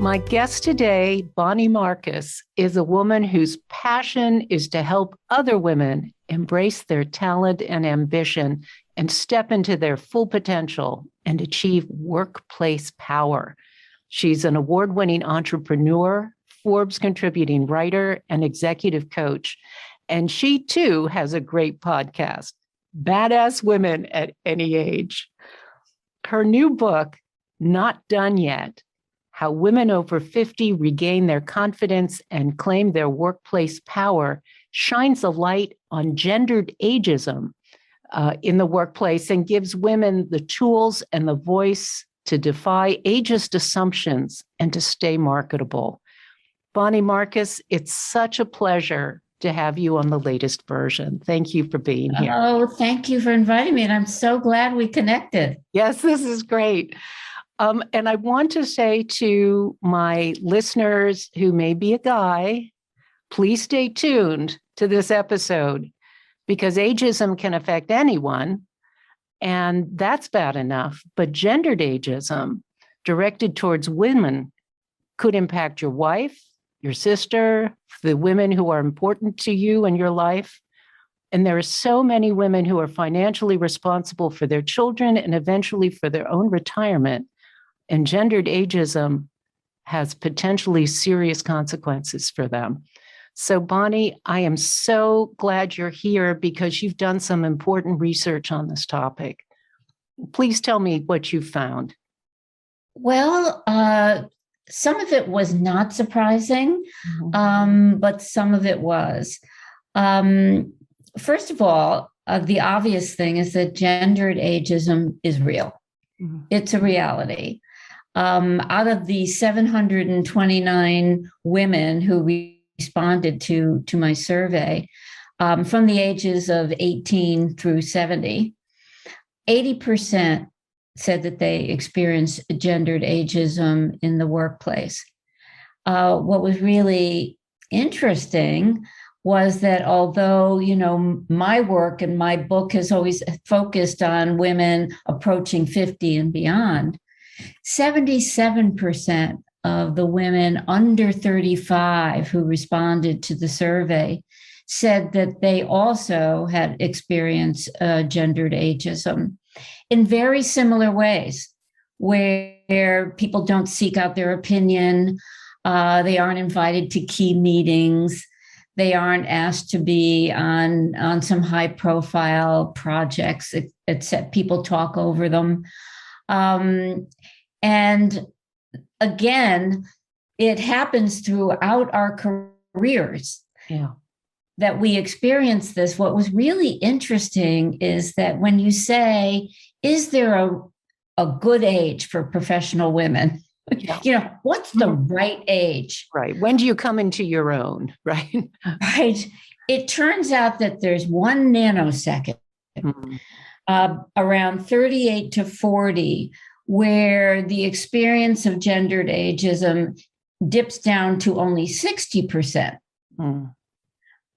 My guest today, Bonnie Marcus, is a woman whose passion is to help other women embrace their talent and ambition and step into their full potential and achieve workplace power. She's an award-winning entrepreneur, Forbes contributing writer, and executive coach. And she too has a great podcast, Badass Women at Any Age. Her new book, Not Done Yet, How Women Over 50 Regain Their Confidence and Claim Their Workplace Power, shines a light on gendered ageism in the workplace and gives women the tools and the voice to defy ageist assumptions and to stay marketable. Bonnie Marcus, it's such a pleasure to have you on the latest version. Thank you for being here. Oh, thank you for inviting me. And I'm so glad we connected. Yes, this is great. And I want to say to my listeners who may be a guy, please stay tuned to this episode because ageism can affect anyone, and that's bad enough. But gendered ageism directed towards women could impact your wife, your sister, the women who are important to you in your life. And there are so many women who are financially responsible for their children and eventually for their own retirement. And gendered ageism has potentially serious consequences for them. So, Bonnie, I am so glad you're here because you've done some important research on this topic. Please tell me what you found. Well, some of it was not surprising, but some of it was. First of all, the obvious thing is that gendered ageism is real. Mm-hmm. It's a reality. Out of the 729 women who responded to my survey, from the ages of 18 through 70, 80% said that they experienced gendered ageism in the workplace. What was really interesting was that although, my work and my book has always focused on women approaching 50 and beyond, 77% of the women under 35 who responded to the survey said that they also had experienced gendered ageism in very similar ways, where people don't seek out their opinion, they aren't invited to key meetings, they aren't asked to be on some high-profile projects, except people talk over them. And again, it happens throughout our careers that we experience this. What was really interesting is that when you say, is there a good age for professional women? Yeah. What's the right age? Right. When do you come into your own? Right. Right. It turns out that there's 1 nanosecond around 38 to 40 where the experience of gendered ageism dips down to only 60%.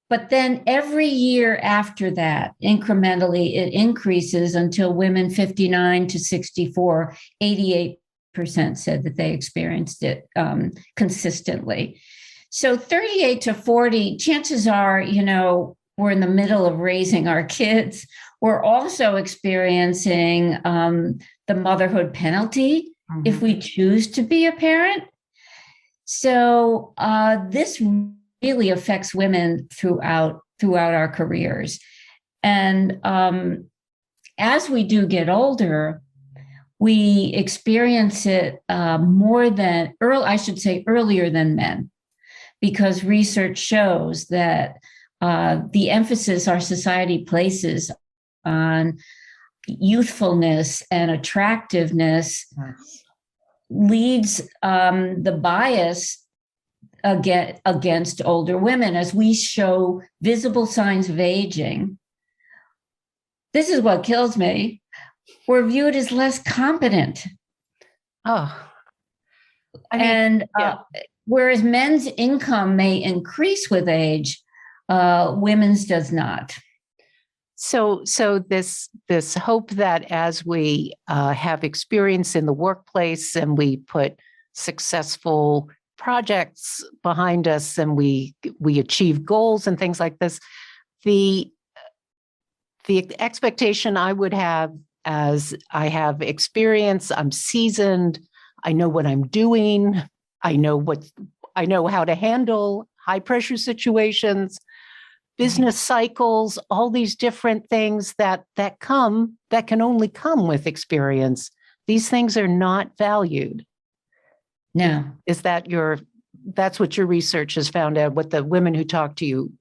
But then every year after that, incrementally, it increases until women 59 to 64, 88% said that they experienced it consistently. So 38 to 40, chances are, we're in the middle of raising our kids. We're also experiencing the motherhood penalty if we choose to be a parent. So this really affects women throughout our careers. And as we do get older, we experience it earlier than men, because research shows that the emphasis our society places on youthfulness and attractiveness leads the bias against older women. As we show visible signs of aging, this is what kills me, we're viewed as less competent. Whereas men's income may increase with age, women's does not. So this hope that as we have experience in the workplace and we put successful projects behind us and we achieve goals and things like this, the expectation I would have, as I have experience, I'm seasoned, I know what I'm doing, I know how to handle high pressure situations, business cycles, all these different things that can only come with experience. These things are not valued. No. That's what your research has found out, what the women who talk to you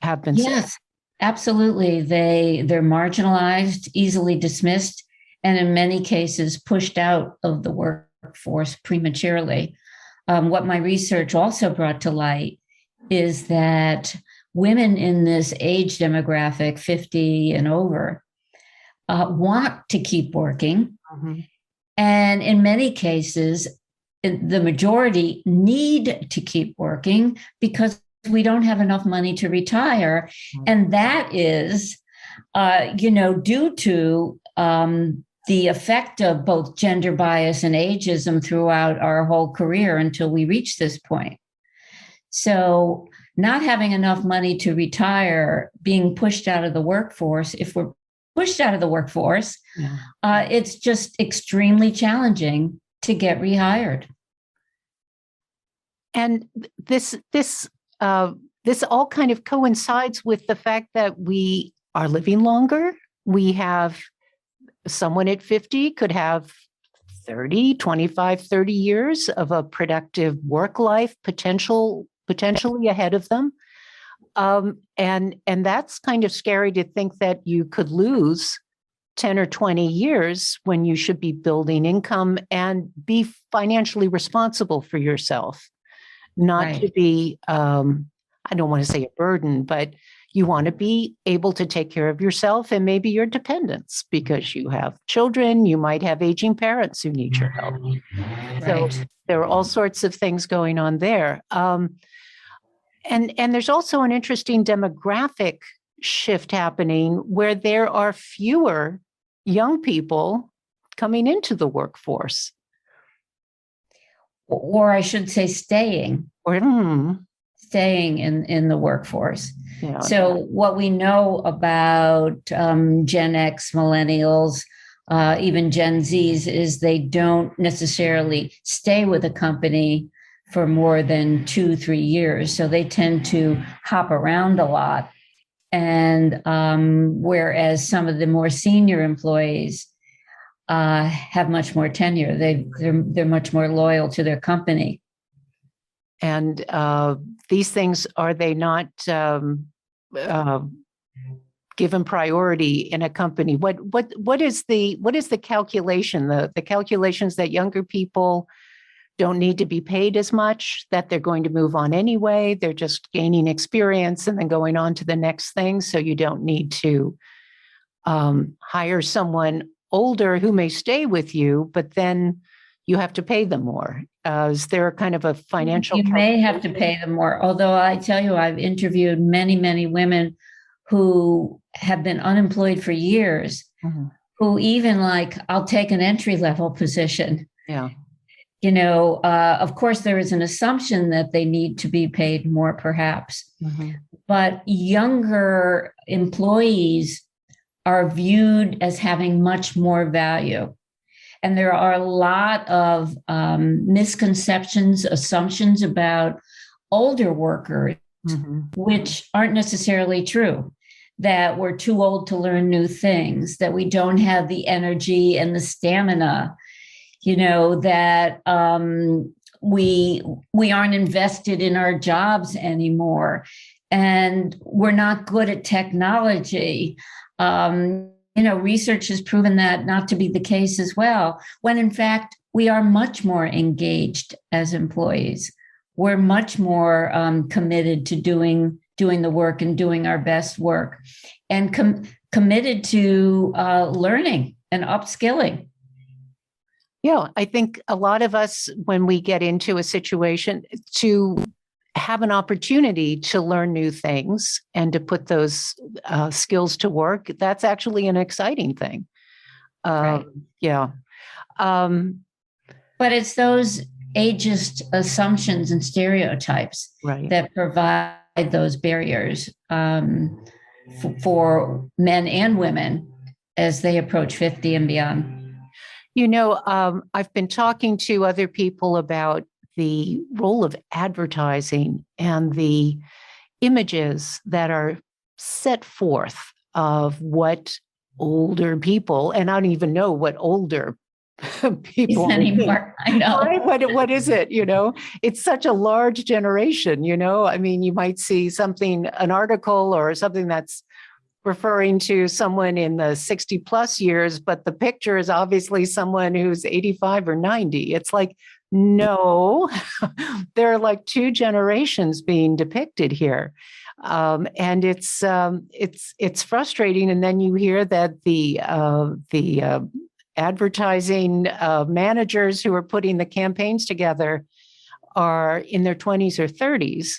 have been saying? Yes, absolutely. They're marginalized, easily dismissed, and in many cases pushed out of the workforce prematurely. What my research also brought to light is that women in this age demographic, 50 and over, want to keep working. Mm-hmm. And in many cases, the majority need to keep working because we don't have enough money to retire. Mm-hmm. And that is, due to the effect of both gender bias and ageism throughout our whole career until we reach this point. So not having enough money to retire, being pushed out of the workforce, if we're pushed out of the workforce, it's just extremely challenging to get rehired. And this all kind of coincides with the fact that we are living longer. We have someone at 50 could have 30, 25, 30 years of a productive work life potentially ahead of them. And that's kind of scary to think that you could lose 10 or 20 years when you should be building income and be financially responsible for yourself, not to be, I don't want to say a burden, but you want to be able to take care of yourself and maybe your dependents because you have children, you might have aging parents who need your help. Right. So there are all sorts of things going on there. And there's also an interesting demographic shift happening where there are fewer young people coming into the workforce. Or I should say staying in the workforce. Yeah. So what we know about Gen X, millennials, even Gen Zs is they don't necessarily stay with a company for more than 2-3 years. So they tend to hop around a lot. And whereas some of the more senior employees have much more tenure, they're much more loyal to their company. And these things, are they not given priority in a company? What is the calculation? The calculations that younger people don't need to be paid as much, that they're going to move on anyway. They're just gaining experience and then going on to the next thing. So you don't need to hire someone older who may stay with you, but then you have to pay them more. Is there kind of a financial? You may have to pay them more. Although I tell you, I've interviewed many, many women who have been unemployed for years, mm-hmm. who even I'll take an entry-level position. Yeah. Of course, there is an assumption that they need to be paid more, perhaps. Mm-hmm. But younger employees are viewed as having much more value. And there are a lot of misconceptions, assumptions about older workers, mm-hmm. which aren't necessarily true. That we're too old to learn new things, that we don't have the energy and the stamina, that we aren't invested in our jobs anymore, and we're not good at technology. Research has proven that not to be the case as well, when in fact, we are much more engaged as employees. We're much more committed to doing the work and doing our best work, and committed to learning and upskilling. Yeah, I think a lot of us, when we get into a situation, to have an opportunity to learn new things and to put those skills to work, that's actually an exciting thing. Right. Yeah. But it's those ageist assumptions and stereotypes that provide those barriers for men and women as they approach 50 and beyond. I've been talking to other people about the role of advertising and the images that are set forth of what older people, and I don't even know what older people anymore. I know. Right? What is it? It's such a large generation, I mean, you might see an article or something that's referring to someone in the 60 plus years, but the picture is obviously someone who's 85 or 90. It's like, no, there are like two generations being depicted here. And it's frustrating. And then you hear that the advertising managers who are putting the campaigns together are in their 20s or 30s.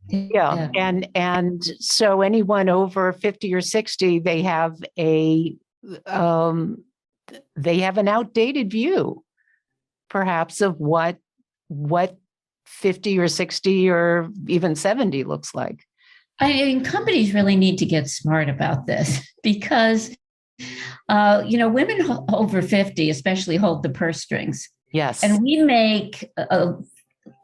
Yeah. And so anyone over 50 or 60, they have an outdated view, perhaps, of what 50 or 60 or even 70 looks like. I mean, companies really need to get smart about this because, women over 50 especially hold the purse strings. Yes. And we make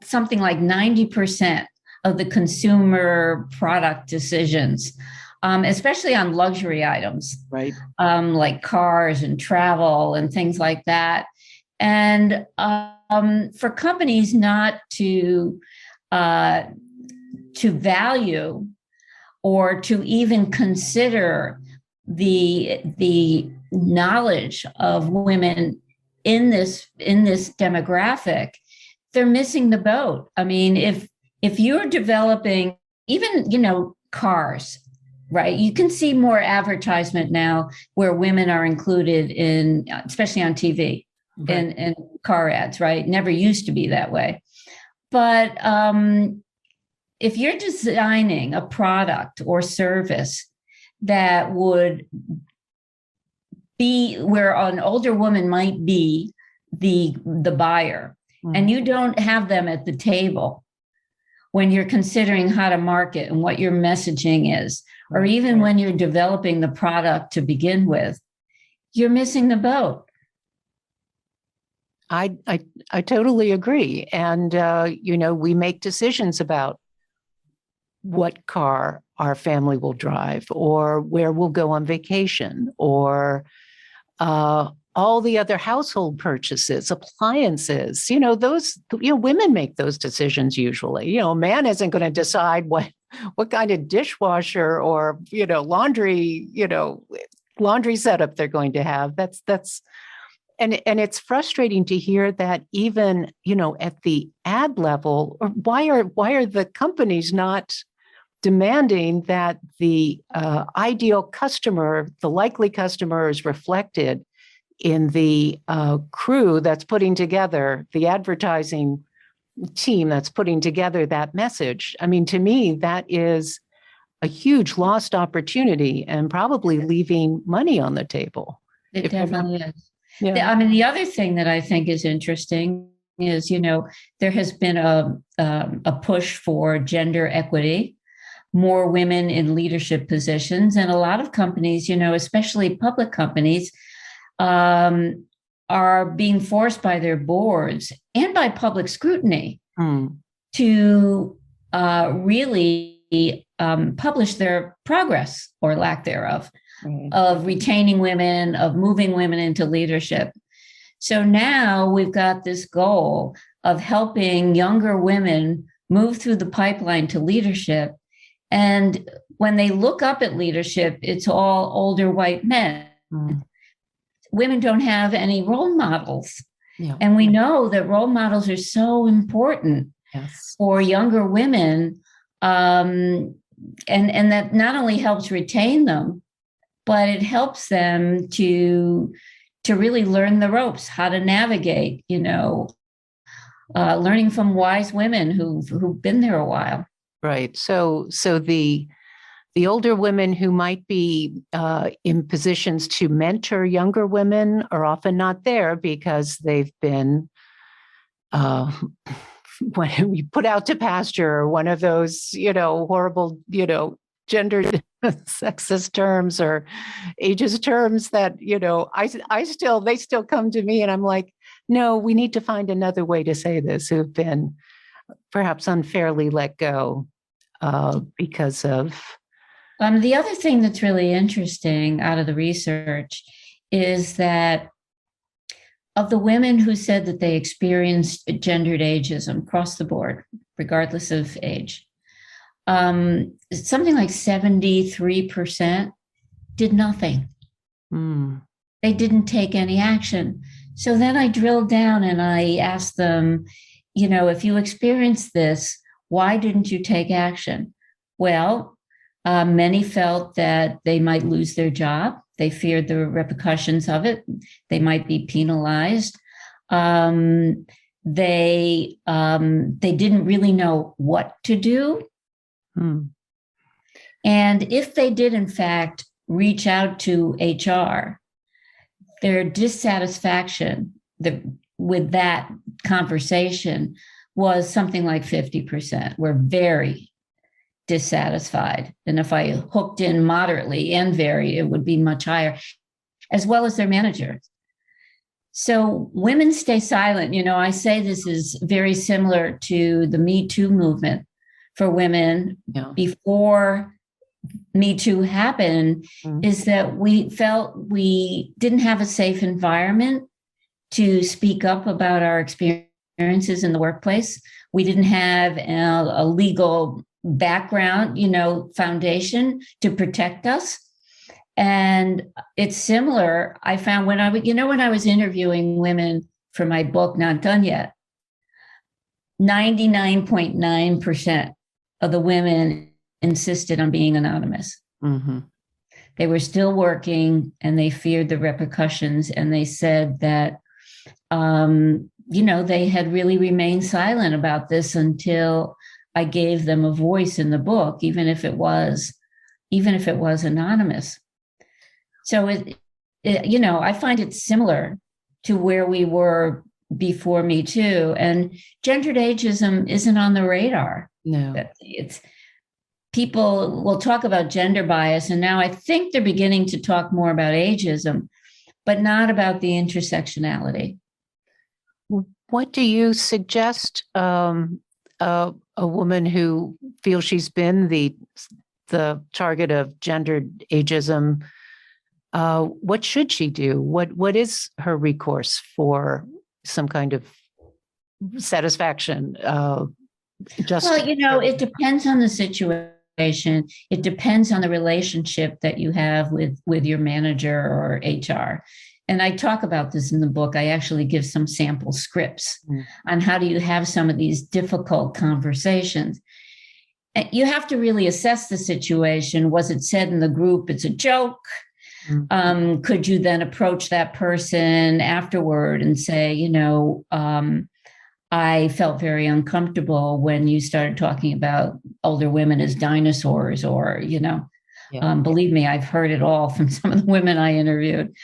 something like 90% of the consumer product decisions, especially on luxury items, right? Like cars and travel and things like that. And for companies not to value or to even consider the knowledge of women in this demographic, they're missing the boat. I mean, if you're developing even, cars, right? You can see more advertisement now where women are included in, especially on TV and car ads, right? Never used to be that way. But if you're designing a product or service that would be where an older woman might be the buyer, and you don't have them at the table when you're considering how to market and what your messaging is, or even when you're developing the product to begin with, you're missing the boat. I totally agree. And, we make decisions about what car our family will drive or where we'll go on vacation or all the other household purchases, appliances, women make those decisions usually. A man isn't going to decide what kind of dishwasher or, laundry setup they're going to have. And it's frustrating to hear that even, at the ad level, or why are the companies not demanding that the ideal customer, the likely customer, is reflected in the crew that's putting together, the advertising team that's putting together that message? I mean, to me, that is a huge lost opportunity and probably leaving money on the table. It definitely is. Yeah. I mean, the other thing that I think is interesting is, there has been a push for gender equity, more women in leadership positions. And a lot of companies, especially public companies, are being forced by their boards and by public scrutiny to really publish their progress or lack thereof of retaining women, of moving women into leadership. So now we've got this goal of helping younger women move through the pipeline to leadership. And when they look up at leadership, it's all older white men. Women don't have any role models. Yeah. And we know that role models are so important for younger women. And that not only helps retain them, but it helps them to really learn the ropes, how to navigate, learning from wise women who've been there a while. Right. So the older women who might be in positions to mentor younger women are often not there because they've been uh, when we put out to pasture, or one of those, horrible, gendered sexist terms or ageist terms that, they still come to me and I'm like, no, we need to find another way to say this, who've been perhaps unfairly let go because of. The other thing that's really interesting out of the research is that of the women who said that they experienced gendered ageism across the board, regardless of age, something like 73% did nothing. They didn't take any action. So then I drilled down and I asked them, if you experienced this, why didn't you take action? Well, many felt that they might lose their job. They feared the repercussions of it. They might be penalized. They didn't really know what to do. And if they did, in fact, reach out to HR, their dissatisfaction with that conversation was something like 50%. We're very dissatisfied. And if I hooked in moderately and very, it would be much higher, as well as their managers. So women stay silent. I say this is very similar to the Me Too movement for women before Me Too happened, is that we felt we didn't have a safe environment to speak up about our experiences in the workplace. We didn't have a legal background, foundation to protect us. And it's similar. I found when I was interviewing women for my book, Not Done Yet, 99.9% of the women insisted on being anonymous. They were still working and they feared the repercussions. And they said that, they had really remained silent about this until I gave them a voice in the book, even if it was anonymous. So I find it similar to where we were before Me Too, and gendered ageism isn't on the radar. No, it's people will talk about gender bias, and now I think they're beginning to talk more about ageism, but not about the intersectionality. What do you suggest a woman who feels she's been the target of gendered ageism? What should she do? What is her recourse for some kind of satisfaction? It depends on the situation. It depends on the relationship that you have with your manager or HR. And I talk about this in the book. I actually give some sample scripts on how do you have some of these difficult conversations. And you have to really assess the situation. Was it said in the group, it's a joke? Could you then approach that person afterward and say, I felt very uncomfortable when you started talking about older women as dinosaurs, or, believe me, I've heard it all from some of the women I interviewed.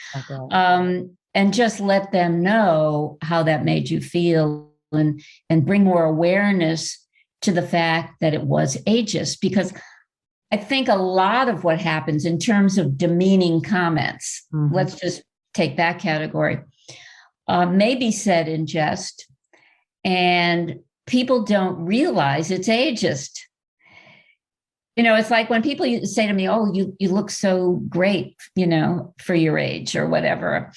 And just let them know how that made you feel and bring more awareness to the fact that it was ageist. Because I think a lot of what happens in terms of demeaning comments, let's just take that category, may be said in jest, and people don't realize it's ageist. It's like when people say to me, oh, you look so great, for your age or whatever.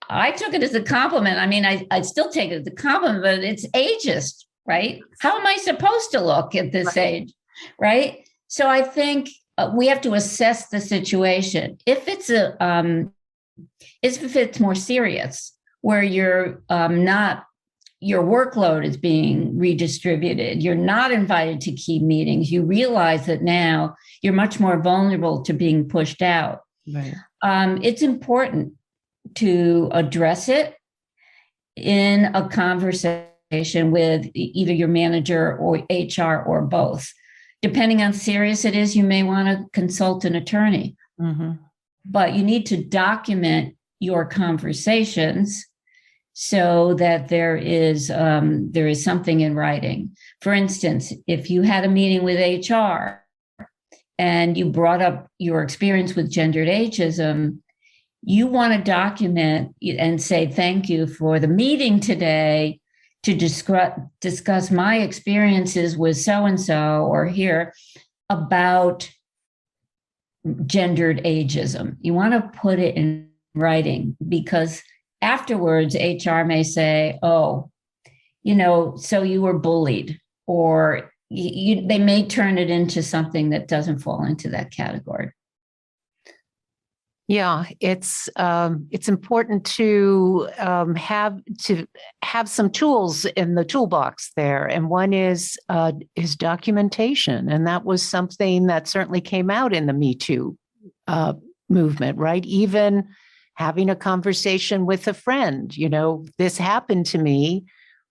I took it as a compliment. I mean, I still take it as a compliment, but it's ageist, right? How am I supposed to look at this age, right? So I think we have to assess the situation. If it's more serious, where you're your workload is being redistributed, you're not invited to key meetings, you realize that now you're much more vulnerable to being pushed out. Right. It's important to address it in a conversation with either your manager or HR or both. Depending on how serious it is, you may want to consult an attorney. But you need to document your conversations so that there is something in writing. For instance, if you had a meeting with HR and you brought up your experience with gendered ageism, you want to document and say, thank you for the meeting today to discuss my experiences with so-and-so or here about gendered ageism. You want to put it in writing, because afterwards HR may say, oh, so you were bullied, or they may turn it into something that doesn't fall into that category. Yeah, it's important to have some tools in the toolbox there, and one is documentation, and that was something that certainly came out in the Me Too movement, right? Even having a conversation with a friend, this happened to me.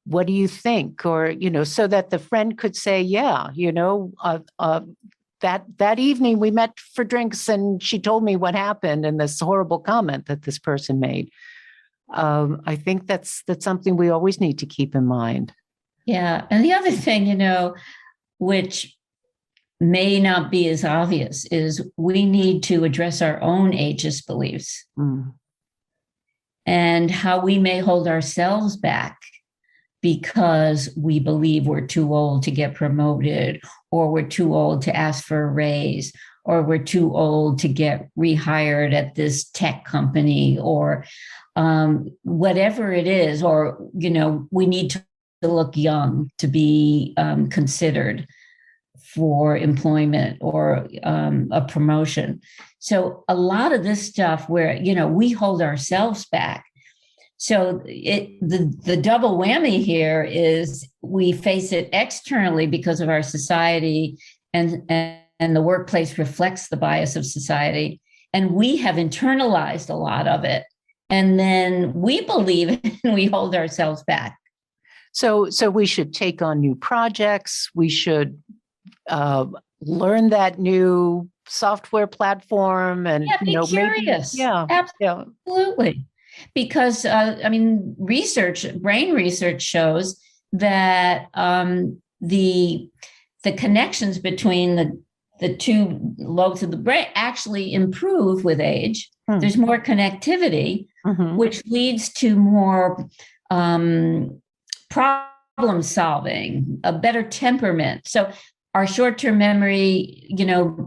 What do you think? Or so that the friend could say, yeah, that evening we met for drinks and she told me what happened and this horrible comment that this person made. I think that's something we always need to keep in mind. Yeah. And the other thing, which may not be as obvious, is we need to address our own ageist beliefs and how we may hold ourselves back because we believe we're too old to get promoted, or we're too old to ask for a raise, or we're too old to get rehired at this tech company, or whatever it is, or, we need to look young to be considered for employment or a promotion. So a lot of this stuff where, we hold ourselves back. So the double whammy here is we face it externally because of our society, and the workplace reflects the bias of society. And we have internalized a lot of it. And then we believe it and we hold ourselves back. So we should take on new projects. We should learn that new software platform and be curious. Maybe, absolutely. Because brain research shows that the connections between the two lobes of the brain actually improve with age. There's more connectivity, which leads to more problem solving, a better temperament. So our short-term memory,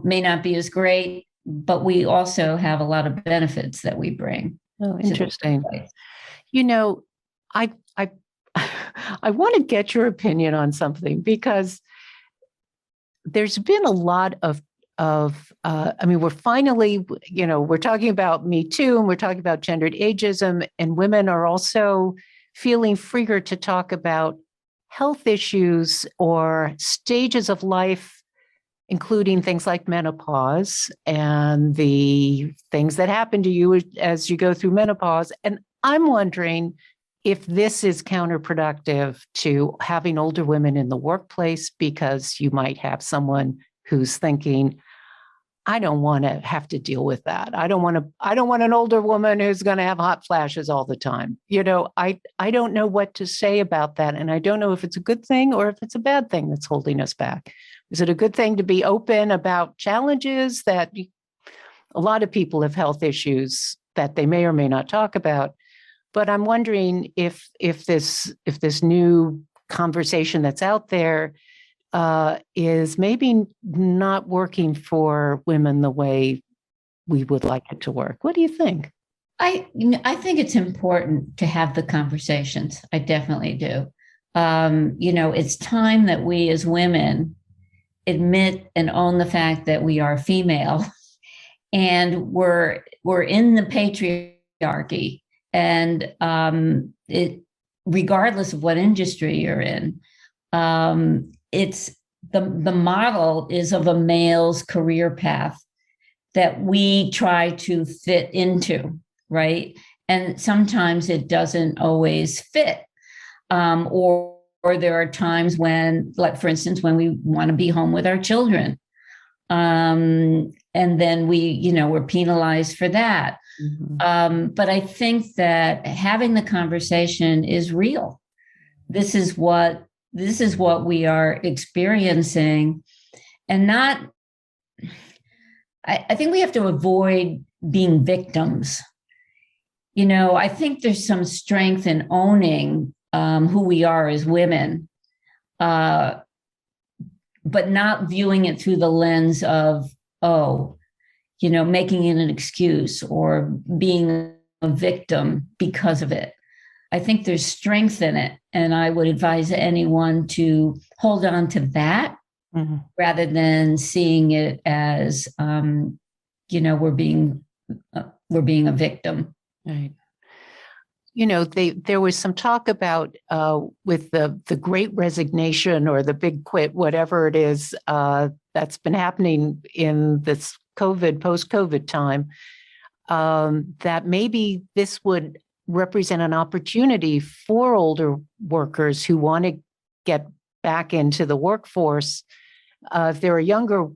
may not be as great, but we also have a lot of benefits that we bring. Oh, interesting. I want to get your opinion on something, because there's been a lot of we're finally, we're talking about Me Too, and we're talking about gendered ageism, and women are also feeling freer to talk about health issues or stages of life, including things like menopause and the things that happen to you as you go through menopause. And I'm wondering if this is counterproductive to having older women in the workplace, because you might have someone who's thinking, I don't want to have to deal with that. I don't want an older woman who's going to have hot flashes all the time. I don't know what to say about that. And I don't know if it's a good thing or if it's a bad thing that's holding us back. Is it a good thing to be open about challenges that a lot of people have health issues that they may or may not talk about? But I'm wondering if this new conversation that's out there is maybe not working for women the way we would like it to work. What do you think? I think it's important to have the conversations. I definitely do. It's time that we as women admit and own the fact that we are female, and we're in the patriarchy, and regardless of what industry you're in, it's the model is of a male's career path that we try to fit into, right? And sometimes it doesn't always fit, or there are times when, like, for instance, when we want to be home with our children, And then we're penalized for that. But I think that having the conversation is real. This is what we are experiencing, and not. I think we have to avoid being victims. I think there's some strength in owning who we are as women, but not viewing it through the lens of, making it an excuse or being a victim because of it. I think there's strength in it. And I would advise anyone to hold on to that rather than seeing it as, we're being a victim. Right. There was some talk about with the Great Resignation or the Big Quit, whatever it is, that's been happening in this post-COVID time, that maybe this would represent an opportunity for older workers who want to get back into the workforce. If there are younger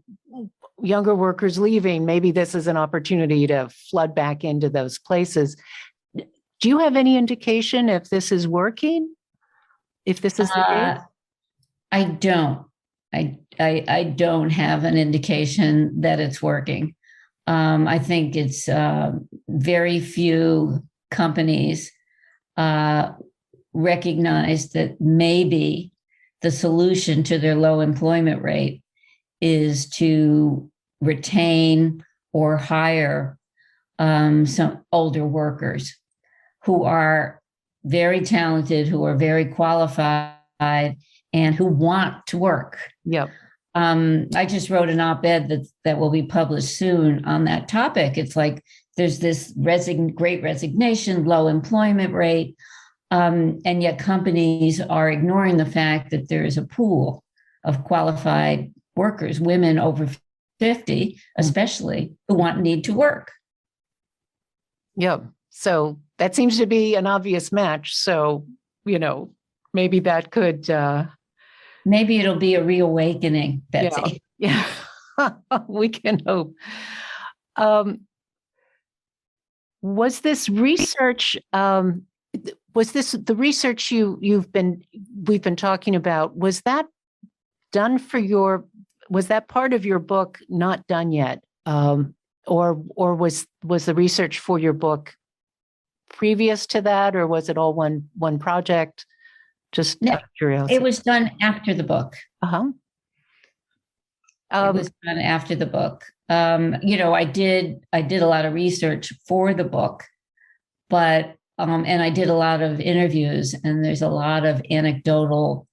workers leaving, maybe this is an opportunity to flood back into those places. Do you have any indication if this is working? If this is the case? I don't. I don't have an indication that it's working. I think it's very few companies recognize that maybe the solution to their low employment rate is to retain or hire some older workers who are very talented, who are very qualified, and who want to work. Yep. I just wrote an op-ed that will be published soon on that topic. It's like there's this great resignation, low employment rate, and yet companies are ignoring the fact that there is a pool of qualified workers, women over 50, especially, who need to work. Yep. So that seems to be an obvious match. So, maybe that could... maybe it'll be a reawakening, Betsy. Yeah. We can hope. Was this research, the research we've been talking about, was that done was that part of your book not done yet? Or was the research for your book previous to that, or was it all one project? Just out of curiosity. It was done after the book. It was done after the book. I did a lot of research for the book, but and I did a lot of interviews, and there's a lot of anecdotal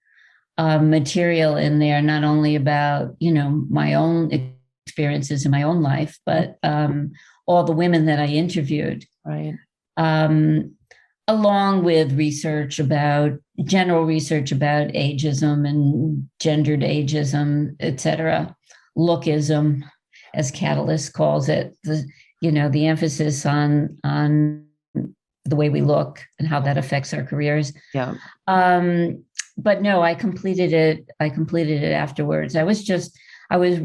material in there, not only about my own experiences in my own life, but all the women that I interviewed. Right. Along with general research about ageism and gendered ageism, et cetera, lookism, as Catalyst calls it, the emphasis on the way we look and how that affects our careers. Yeah. But no, I completed it afterwards. I was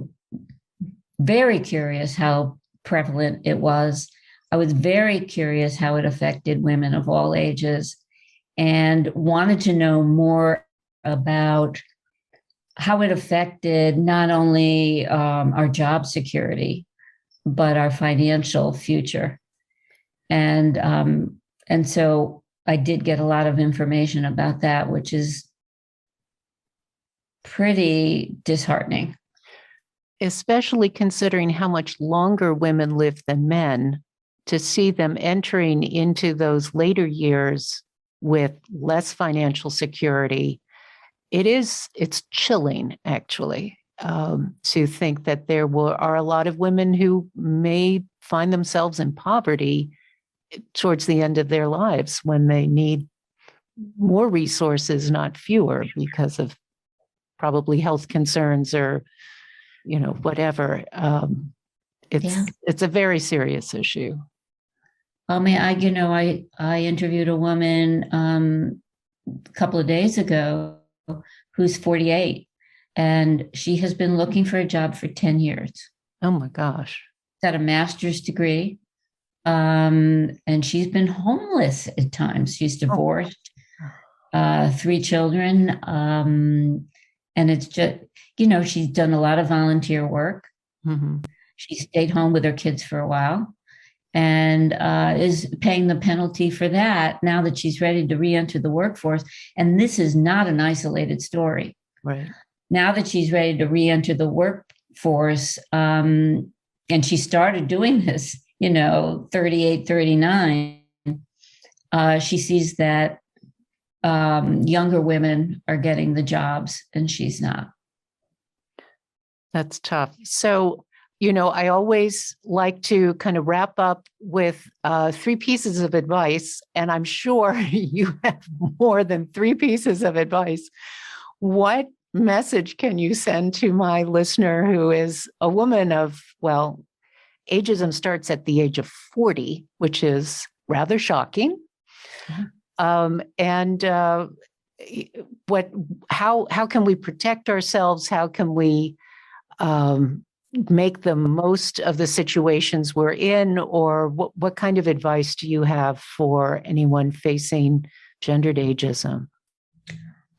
very curious how prevalent it was. I was very curious how it affected women of all ages, and wanted to know more about how it affected not only our job security, but our financial future. And so I did get a lot of information about that, which is pretty disheartening. Especially considering how much longer women live than men, to see them entering into those later years with less financial security, it's chilling, actually, to think that there are a lot of women who may find themselves in poverty towards the end of their lives when they need more resources, not fewer, because of probably health concerns or, whatever. It's a very serious issue. I interviewed a woman a couple of days ago who's 48, and she has been looking for a job for 10 years. Oh my gosh. Got a master's degree. And she's been homeless at times. She's divorced, 3 children. And it's just, she's done a lot of volunteer work. Mm-hmm. She stayed home with her kids for a while and is paying the penalty for that now that she's ready to re-enter the workforce. And this is not an isolated story. Right. Now that she's ready to re-enter the workforce, and she started doing this, 38, 39, she sees that younger women are getting the jobs and she's not. That's tough. So, I always like to kind of wrap up with 3 pieces of advice, and I'm sure you have more than 3 pieces of advice. What message can you send to my listener who is a woman of, ageism starts at the age of 40, which is rather shocking. How can we protect ourselves? How can we make the most of the situations we're in? Or what kind of advice do you have for anyone facing gendered ageism?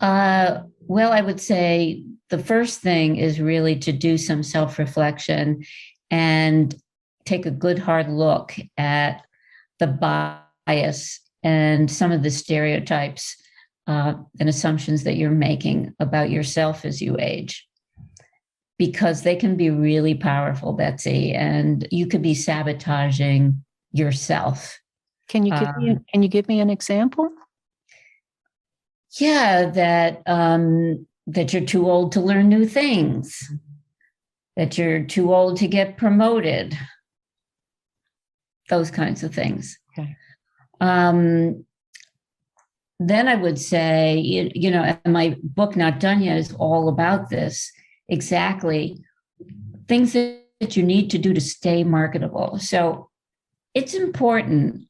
Well, I would say the first thing is really to do some self-reflection and take a good hard look at the bias and some of the stereotypes and assumptions that you're making about yourself as you age, because they can be really powerful, Betsy, and you could be sabotaging yourself. Can you give me an example? Yeah, that you're too old to learn new things, that you're too old to get promoted, those kinds of things. Okay. Then I would say, and my book, Not Done Yet, is all about this, exactly, things that you need to do to stay marketable. So it's important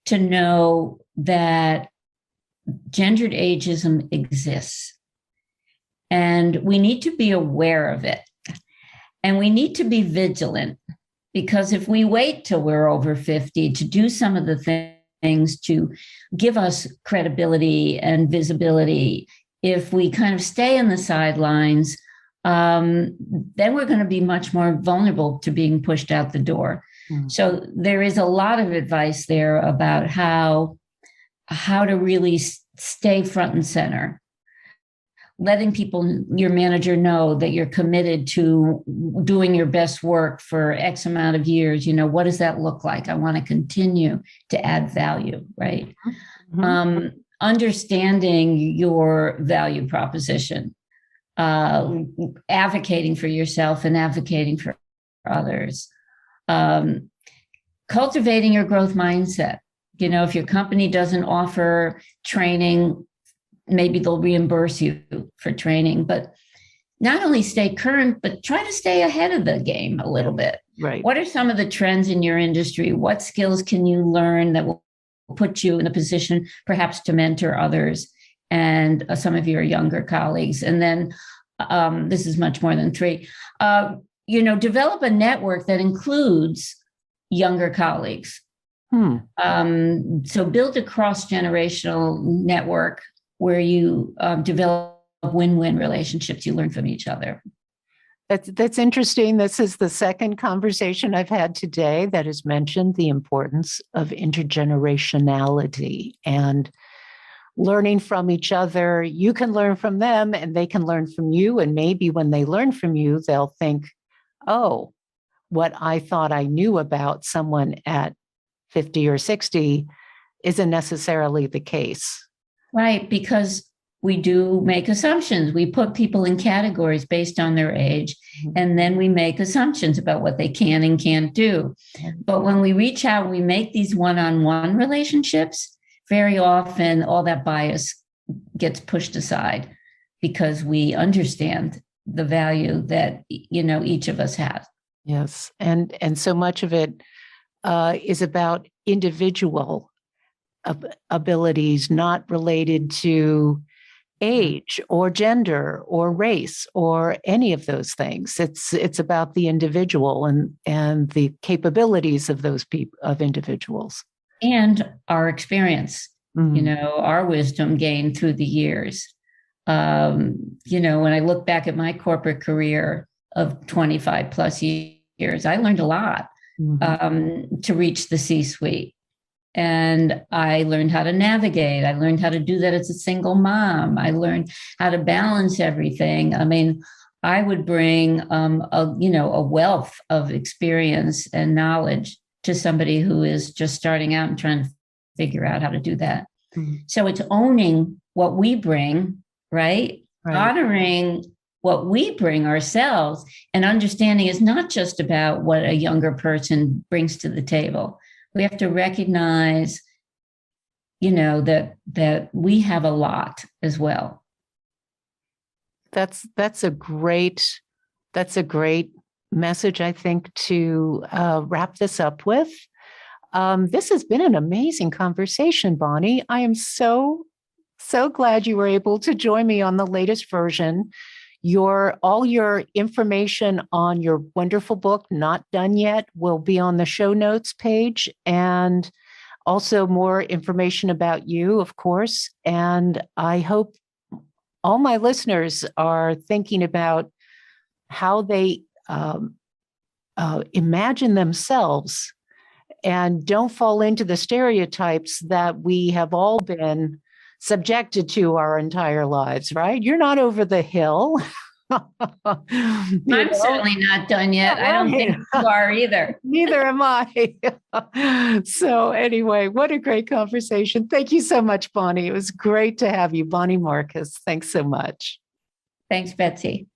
to know that gendered ageism exists, and we need to be aware of it, and we need to be vigilant, because if we wait till we're over 50 to do some of the things to give us credibility and visibility, if we kind of stay in the sidelines, then we're going to be much more vulnerable to being pushed out the door. Mm-hmm. So there is a lot of advice there about how to really stay front and center, letting people, your manager, know that you're committed to doing your best work for X amount of years. What does that look like? I want to continue to add value, right? Mm-hmm. Understanding your value proposition, advocating for yourself and advocating for others, cultivating your growth mindset. If your company doesn't offer training, maybe they'll reimburse you for training, but not only stay current, but try to stay ahead of the game a little bit. Right. What are some of the trends in your industry? What skills can you learn that will put you in a position perhaps to mentor others and some of your younger colleagues? And then this is much more than 3, develop a network that includes younger colleagues. So build a cross-generational network where you develop win-win relationships. You learn from each other. That's interesting. This is the second conversation I've had today that has mentioned the importance of intergenerationality and learning from each other. You can learn from them and they can learn from you. And maybe when they learn from you, they'll think, oh, what I thought I knew about someone at 50 or 60 isn't necessarily the case. Right, because we do make assumptions. We put people in categories based on their age, and then we make assumptions about what they can and can't do. But when we reach out, we make these one-on-one relationships, very often all that bias gets pushed aside because we understand the value that, each of us has. Yes, and so much of it is about individual abilities, not related to age or gender or race or any of those things. It's about the individual and the capabilities of those people, of individuals. And our experience, our wisdom gained through the years. When I look back at my corporate career of 25 plus years, I learned a lot to reach the C-suite. And I learned how to navigate. I learned how to do that as a single mom. I learned how to balance everything. I mean, I would bring a wealth of experience and knowledge to somebody who is just starting out and trying to figure out how to do that. So it's owning what we bring, right? Honoring what we bring ourselves, and understanding is not just about what a younger person brings to the table. We have to recognize, that we have a lot as well. That's a great message, I think, to wrap this up with. This has been an amazing conversation, Bonnie. I am so glad you were able to join me on the latest version. All your information on your wonderful book, Not Done Yet, will be on the show notes page, and also more information about you, of course. And I hope all my listeners are thinking about how they imagine themselves and don't fall into the stereotypes that we have all been subjected to our entire lives, right? You're not over the hill. I'm certainly not done yet. I don't think you are either. Neither am I. So anyway, what a great conversation. Thank you so much, Bonnie. It was great to have you. Bonnie Marcus, thanks so much. Thanks, Betsy.